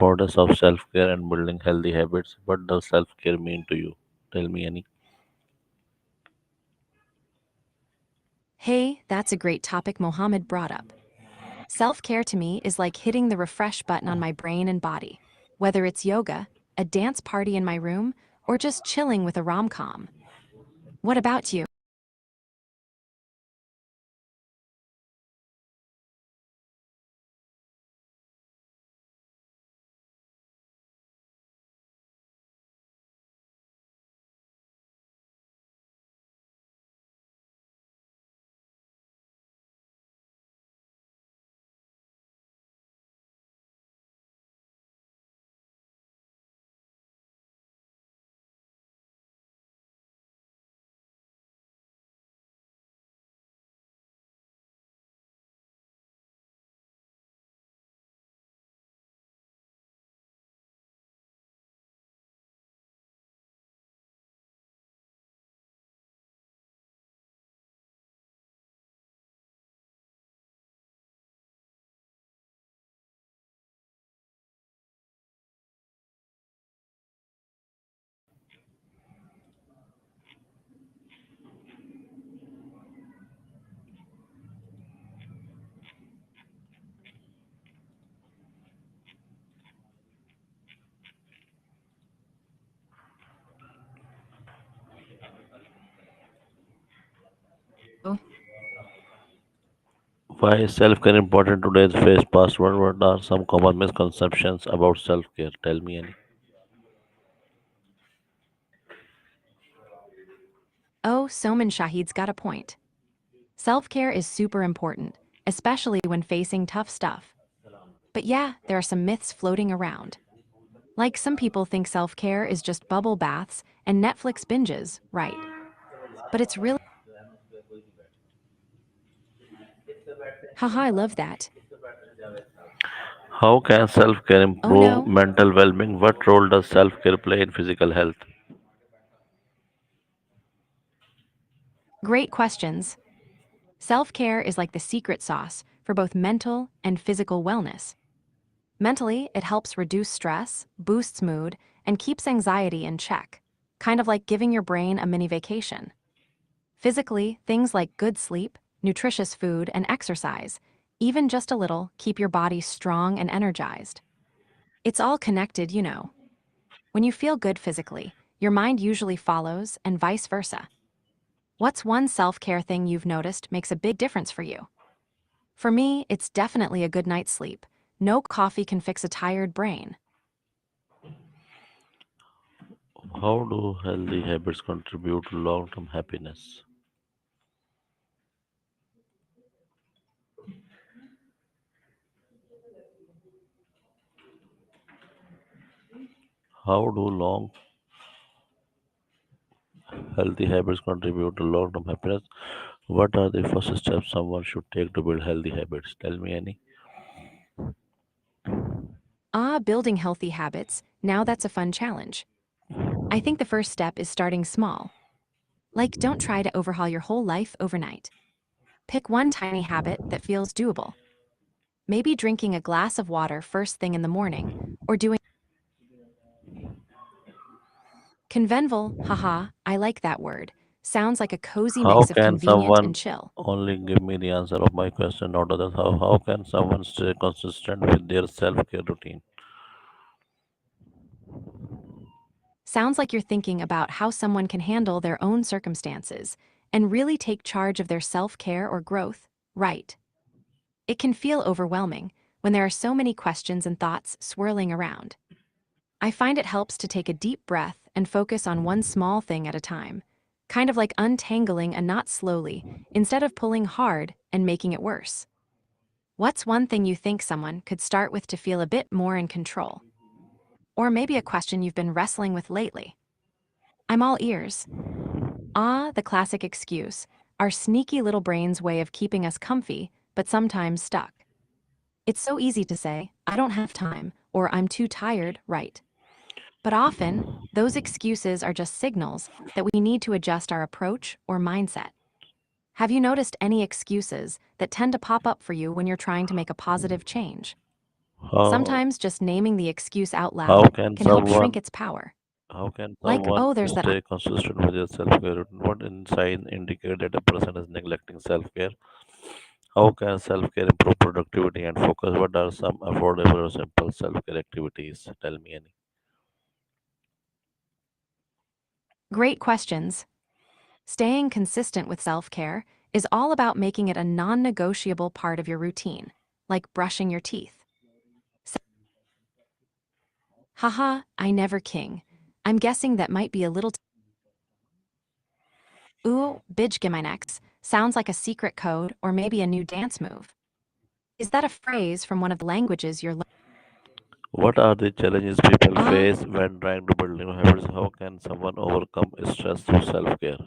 importance of self-care and building healthy habits. What does self-care mean to you? Tell me, Annie. Hey, that's a great topic Mohammed brought up. Self care to me is like hitting the refresh button on my brain and body. Whether it's yoga, a dance party in my room, or just chilling with a rom com. What about you? Why is self-care important in today's fast world? What are some common misconceptions about self-care? Tell me, Annie. Oh, Soman Shahid's got a point. Self care is super important, especially when facing tough stuff. But yeah, there are some myths floating around. Like some people think self care is just bubble baths and Netflix binges, right? But it's really, haha, I love that. How can self-care Oh improve no, mental well-being? What role does self-care play in physical health? great questions. Self care is like the secret sauce for both mental and physical wellness. Mentally, it helps reduce stress, boosts mood, and keeps anxiety in check, kind of like giving your brain a mini vacation. Physically, things like good sleep, nutritious food, and exercise, even just a little, keep your body strong and energized. It's all connected, you know. When you feel good physically, your mind usually follows, and vice versa. What's one self care thing you've noticed makes a big difference for you? For me, it's definitely a good night's sleep. No coffee can fix a tired brain. How do healthy habits contribute to long-term happiness? How do long healthy habits contribute to long-term happiness? What are the first steps someone should take to build healthy habits? Tell me, Annie. Building healthy habits, now that's a fun challenge. I think the first step is starting small. Like, don't try to overhaul your whole life overnight. Pick one tiny habit that feels doable. Maybe drinking a glass of water first thing in the morning, or doing convenval, haha, I like that word. Sounds like a cozy How mix of can convenient and someone chill. only give me the answer of my question, not others? How can someone stay consistent with their self-care routine? Sounds like you're thinking about how someone can handle their own circumstances and really take charge of their self care or growth, right? It can feel overwhelming when there are so many questions and thoughts swirling around. I find it helps to take a deep breath and focus on one small thing at a time, kind of like untangling a knot slowly instead of pulling hard and making it worse. What's one thing you think someone could start with to feel a bit more in control? Or maybe a question you've been wrestling with lately? I'm all ears. The classic excuse, our sneaky little brain's way of keeping us comfy, but sometimes stuck. It's so easy to say, I don't have time, or I'm too tired, right? But often, those excuses are just signals that we need to adjust our approach or mindset. Have you noticed any excuses that tend to pop up for you when you're trying to make a positive change? How Sometimes just naming the excuse out how loud can can help shrink someone its power. how can Like, someone oh, there's that. stay consistent with their self-care routine? What sign indicate that a person is neglecting self-care? How can self-care improve productivity and focus? What are some affordable or simple self-care activities? Tell me any. Great questions. Staying consistent with self care is all about making it a non negotiable part of your routine, like brushing your teeth. Haha, I never king. I'm guessing that might be a little. Ooh, Bidgegeminex sounds like a secret code or maybe a new dance move. Is that a phrase from one of the languages you're learning? What are the challenges people Ah, face when trying to build new habits? How can someone overcome stress through self-care?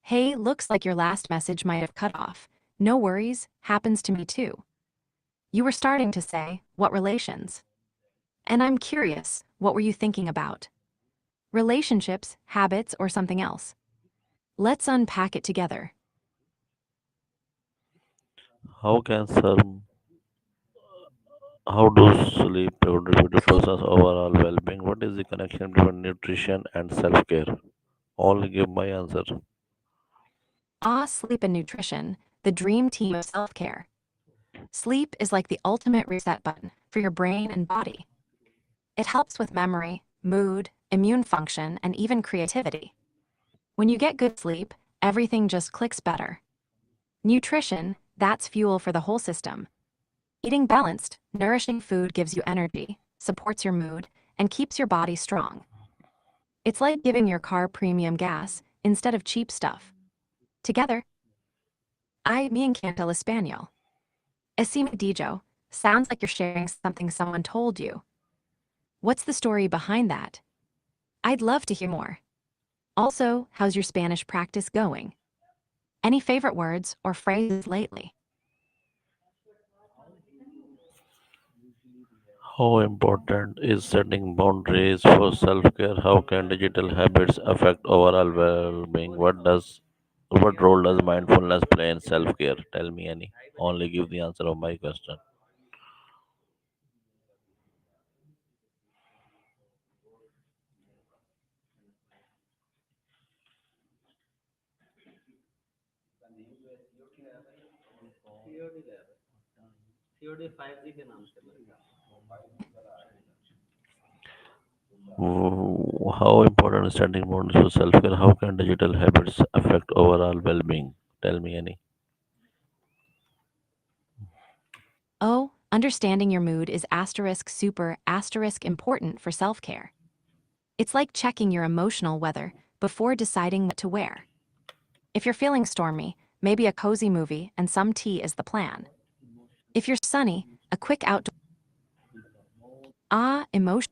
hey, looks like your last message might have cut off. No worries, happens to me too. You were starting to say, what relations? And I'm curious, what were you thinking about? Relationships, habits, or something else? Let's unpack it together. How can some how do sleep contribute to a Cool. person's overall well-being? What is the connection between nutrition and self-care? Only give my answer. Ah, sleep and nutrition, the dream team of self care. Sleep is like the ultimate reset button for your brain and body. It helps with memory, mood, immune function, and even creativity. When you get good sleep, everything just clicks better. Nutrition, that's fuel for the whole system. Eating balanced, nourishing food gives you energy, supports your mood, and keeps your body strong. It's like giving your car premium gas instead of cheap stuff. Together, me and Cantal Espanol. Esima Dijo, sounds like you're sharing something someone told you. What's the story behind that? I'd love to hear more. Also, how's your Spanish practice going? Any favorite words or phrases lately? How important is setting boundaries for self-care? How can digital habits affect overall well-being? What role does mindfulness play in self-care? Tell me any. Only give the answer of my question. How important is setting boundaries for self-care? How can digital habits affect overall well-being? Tell me any. Oh, understanding your mood is asterisk super asterisk important for self care. It's like checking your emotional weather before deciding what to wear. If you're feeling stormy, maybe a cozy movie and some tea is the plan. If you're sunny, a quick outdoor. Emotion.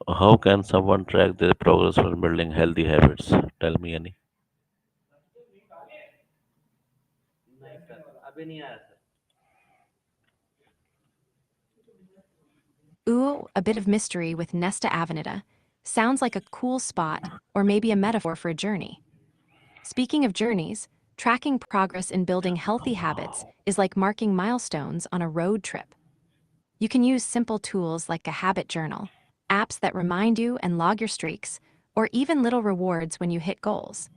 How can someone track their progress for building healthy habits? Tell me any. Ooh, a bit of mystery with Nesta Avenida. Sounds like a cool spot, or maybe a metaphor for a journey. Speaking of journeys, tracking progress in building healthy habits is like marking milestones on a road trip. You can use simple tools like a habit journal, apps that remind you and log your streaks, or even little rewards when you hit goals.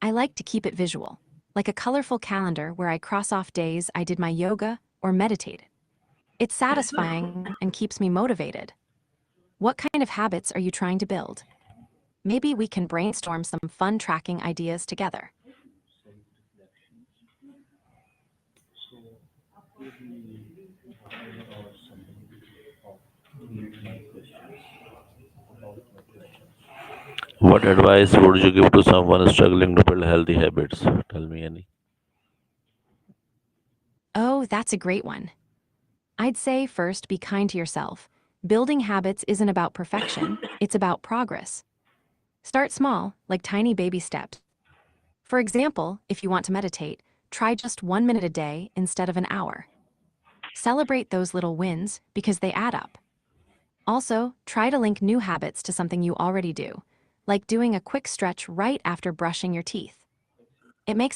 I like to keep it visual, like a colorful calendar where I cross off days I did my yoga or meditated. It's satisfying and keeps me motivated. What kind of habits are you trying to build? Maybe we can brainstorm some fun tracking ideas together. What advice would you give to someone struggling to build healthy habits? Tell me any. Oh, that's a great one. I'd say first be kind to yourself. Building habits isn't about perfection, it's about progress. Start small, like tiny baby steps. For example, if you want to meditate, try just 1 minute a day instead of an hour. Celebrate those little wins because they add up. Also, try to link new habits to something you already do, like doing a quick stretch right after brushing your teeth. It makes